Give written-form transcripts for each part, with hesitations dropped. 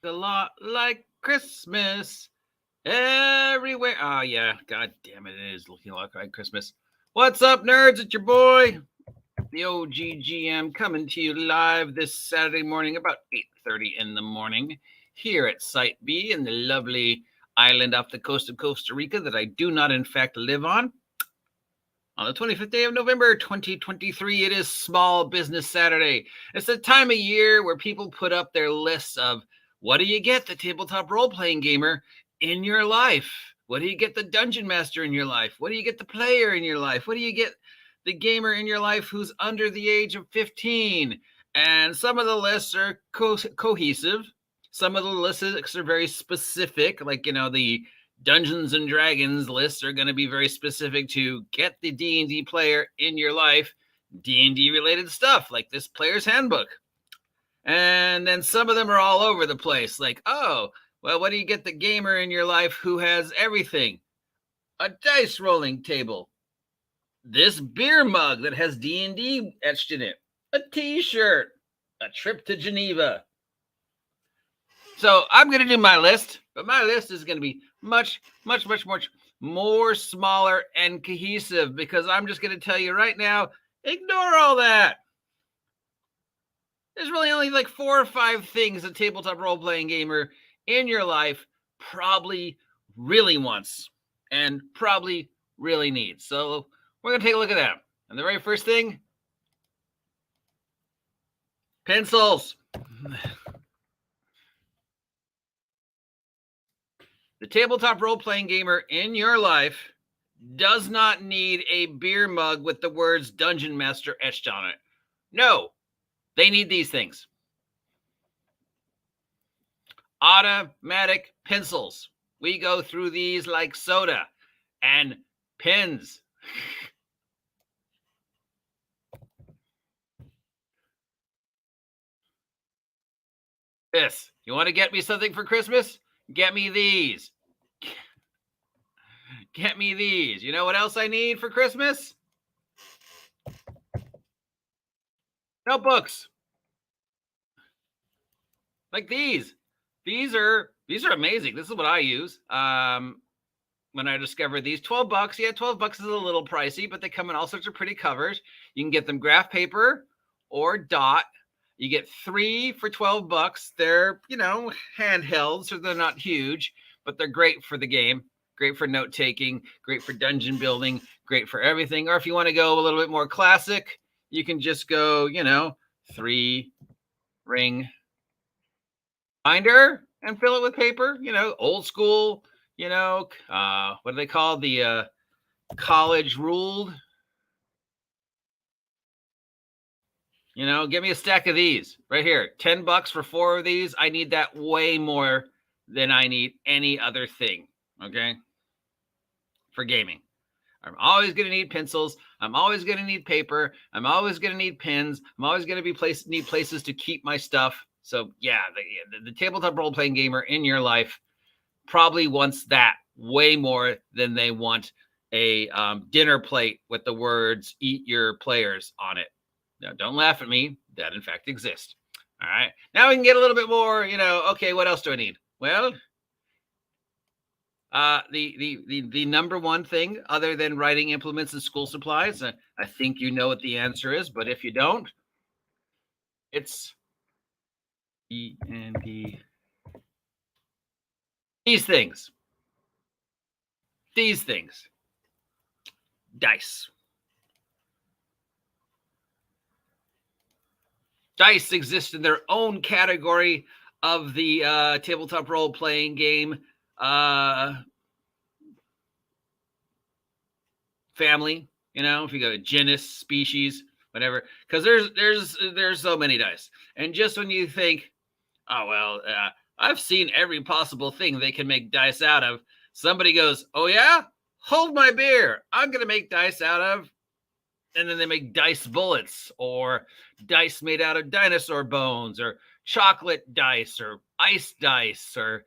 a lot like Christmas everywhere. Oh, yeah. God damn it. It is looking a lot like Christmas. What's up, nerds? It's your boy, the OGGM, coming to you live this Saturday morning about 8:30 in the morning here at Site B in the lovely island off the coast of Costa Rica that I do not, in fact, live on. On the 25th day of November, 2023, it is Small Business Saturday. It's the time of year where people put up their lists of what do you get the tabletop role-playing gamer in your life? What do you get the dungeon master in your life? What do you get the player in your life? What do you get the gamer in your life who's under the age of 15? And some of the lists are cohesive. Some of the lists are very specific, like, the Dungeons and Dragons lists are going to be very specific to get the D&D player in your life, D&D related stuff like this player's handbook. And then some of them are all over the place, like, oh, well, what do you get the gamer in your life who has everything? A dice rolling table, this beer mug that has D&D etched in it, a t-shirt, a trip to Geneva. So I'm going to do my list, but my list is going to be much more smaller and cohesive because I'm just going to tell you right now, ignore all that. There's really only like 4 or 5 things a tabletop role-playing gamer in your life probably really wants and probably really needs. So we're going to take a look at that. And the very first thing, pencils. The tabletop role-playing gamer in your life does not need a beer mug with the words Dungeon Master etched on it. No, they need these things. Automatic pencils. We go through these like soda. And pens. This. You want to get me something for Christmas? Get me these. Get me these. You know what else I need for Christmas? Notebooks. Like these. These are amazing. This is what I use. When I discovered these, $12. Yeah, $12 is a little pricey, but they come in all sorts of pretty covers. You can get them graph paper or dot. You get 3 for $12. They're, handheld, so they're not huge, but they're great for the game, great for note taking, great for dungeon building, great for everything. Or if you want to go a little bit more classic, you can just go, 3-ring binder and fill it with paper, old school, what do they call the college ruled? Give me a stack of these right here. $10 for 4 of these. I need that way more than I need any other thing. Okay. For gaming. I'm always going to need pencils. I'm always going to need paper. I'm always going to need pens. I'm always going to need places to keep my stuff. So yeah, the tabletop role-playing gamer in your life probably wants that way more than they want a dinner plate with the words "Eat your players" on it. Now, don't laugh at me. That, in fact, exists. All right. Now we can get a little bit more, okay, what else do I need? Well, the number one thing other than writing implements and school supplies, I think you know what the answer is, but if you don't, it's D&D. These things. Dice. Dice exist in their own category of the tabletop role-playing game family. If you go to genus, species, whatever, because there's so many dice. And just when you think, oh well, I've seen every possible thing they can make dice out of, somebody goes, oh yeah, hold my beer, I'm gonna make dice out of. And then they make dice bullets or dice made out of dinosaur bones or chocolate dice or ice dice or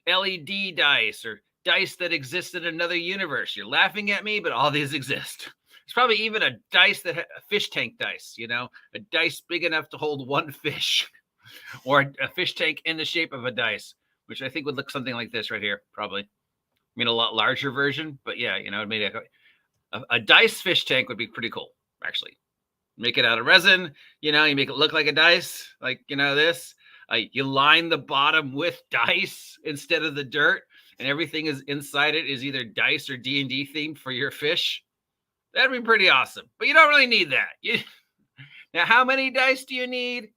LED dice or dice that exist in another universe. You're laughing at me, but all these exist. There's probably even a dice a fish tank dice, a dice big enough to hold one fish. or a fish tank in the shape of a dice, which I think would look something like this right here, probably. I mean, a lot larger version, but yeah, maybe a dice fish tank would be pretty cool, actually. Make it out of resin, you make it look like a dice, like, this. You line the bottom with dice instead of the dirt, and everything is inside it is either dice or D&D themed for your fish. That'd be pretty awesome, but you don't really need that. Now, how many dice do you need?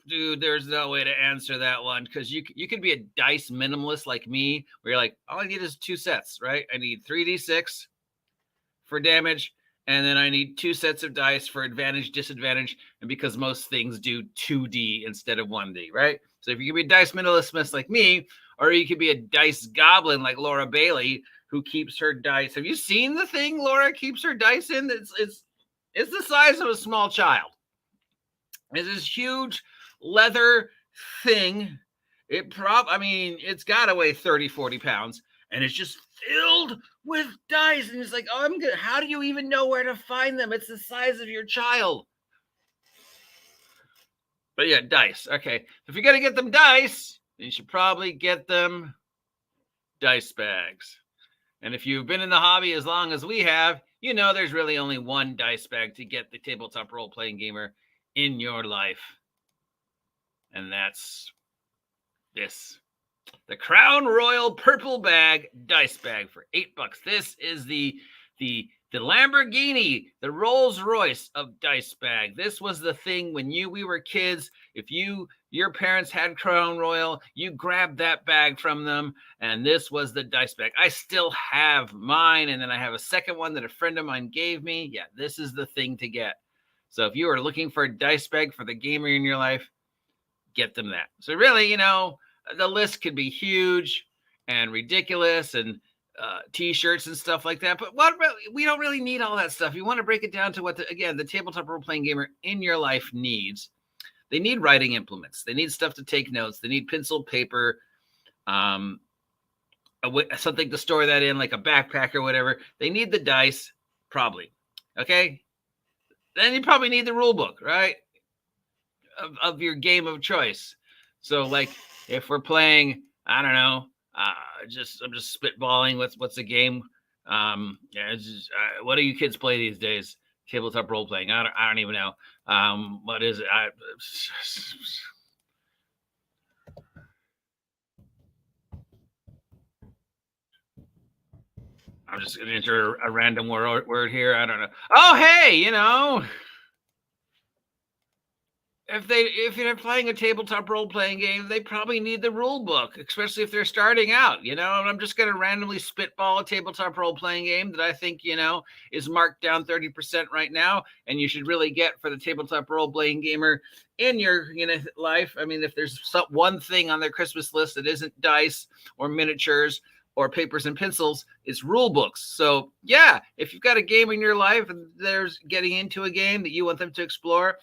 Dude, there's no way to answer that one, because you could be a dice minimalist like me, where you're like, all I need is 2 sets, right? I need 3d6 for damage, and then I need 2 sets of dice for advantage, disadvantage, and because most things do 2D instead of 1D, right? So if you can be a dice minimalist like me, or you could be a dice goblin like Laura Bailey, who keeps her dice. Have you seen the thing Laura keeps her dice in? It's the size of a small child. It's this huge leather thing. It's got to weigh 30, 40 pounds, and it's just filled with dice. And it's like, oh, I'm good. How do you even know where to find them? It's the size of your child. But yeah, dice. Okay. If you're going to get them dice, you should probably get them dice bags. And if you've been in the hobby as long as we have, there's really only one dice bag to get the tabletop role-playing gamer in your life. And that's this. The Crown Royal Purple Bag Dice Bag for $8. This is the Lamborghini, the Rolls Royce of dice bag. This was the thing when we were kids. If your parents had Crown Royal, you grabbed that bag from them, and this was the dice bag. I still have mine, and then I have a second one that a friend of mine gave me. Yeah, this is the thing to get. So if you are looking for a dice bag for the gamer in your life, get them that. So really, the list could be huge and ridiculous, and t-shirts and stuff like that, but we don't really need all that stuff. You want to break it down to what the tabletop role-playing gamer in your life needs. They need writing implements. They need stuff to take notes. They need pencil, paper, something to store that in, like a backpack or whatever. They need the dice, probably. Okay, then you probably need the rule book, right, of your game of choice. So like if we're playing, I don't know, I'm just spitballing. What's a game? What do you kids play these days? Tabletop role playing. I don't even know. What is it? I'm just gonna enter a random word here. I don't know. Oh, hey, if you're playing a tabletop role-playing game, they probably need the rule book, especially if they're starting out, and I'm just going to randomly spitball a tabletop role-playing game that I think, is marked down 30% right now, and you should really get for the tabletop role-playing gamer in your life. I mean, if there's one thing on their Christmas list that isn't dice or miniatures or papers and pencils, it's rule books. So yeah, if you've got a game in your life and there's getting into a game that you want them to explore,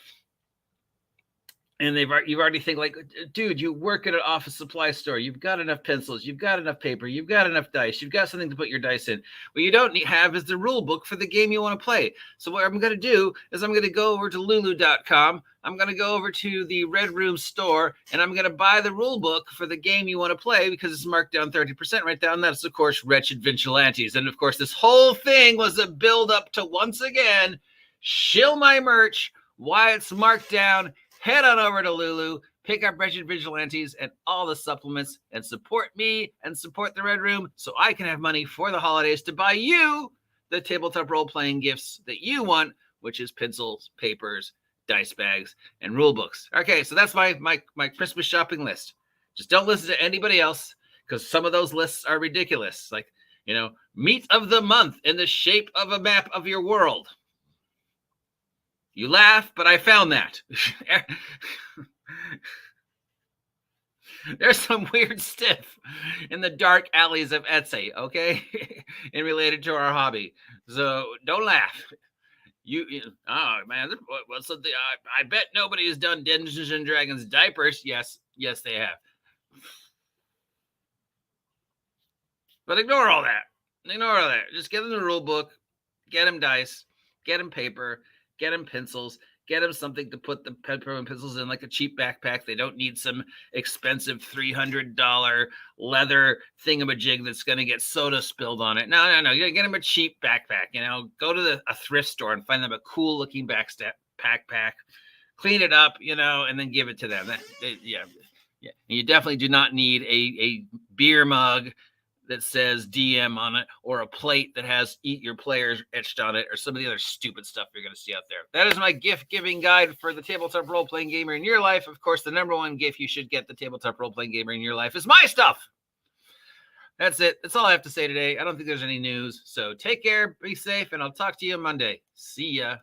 and you've already think like, dude, you work at an office supply store. You've got enough pencils. You've got enough paper. You've got enough dice. You've got something to put your dice in. What you don't have is the rule book for the game you want to play. So what I'm going to do is I'm going to go over to lulu.com. I'm going to go over to the Red Room store, and I'm going to buy the rule book for the game you want to play because it's marked down 30% right down. That's, of course, Wretched Vigilantes. And, of course, this whole thing was a build up to, once again, shill my merch, why it's marked down. Head on over to Lulu, pick up Wretched Vigilantes and all the supplements, and support me and support the Red Room so I can have money for the holidays to buy you the tabletop role-playing gifts that you want, which is pencils, papers, dice bags, and rule books. Okay, so that's my Christmas shopping list. Just don't listen to anybody else, because some of those lists are ridiculous. Like, meat of the month in the shape of a map of your world. You laugh, but I found that. There's some weird stuff in the dark alleys of Etsy, okay? And related to our hobby. So don't laugh. Oh, man. What's the, I bet nobody has done Dungeons and Dragons diapers. Yes, they have. But ignore all that. Just get them the rule book. Get them dice. Get them paper. Get them pencils, Get them something to put the pen and pencils in, like a cheap backpack. They don't need some expensive $300 leather thingamajig that's going to get soda spilled on it. No. You get them a cheap backpack. Go to a thrift store and find them a cool looking backpack. Clean it up, and then give it to them. Yeah. You definitely do not need a beer mug that says DM on it, or a plate that has Eat Your Players etched on it, or some of the other stupid stuff you're going to see out there. That is my gift-giving guide for the tabletop role-playing gamer in your life. Of course, the number one gift you should get the tabletop role-playing gamer in your life is my stuff. That's it. That's all I have to say today. I don't think there's any news. So take care, be safe, and I'll talk to you Monday. See ya.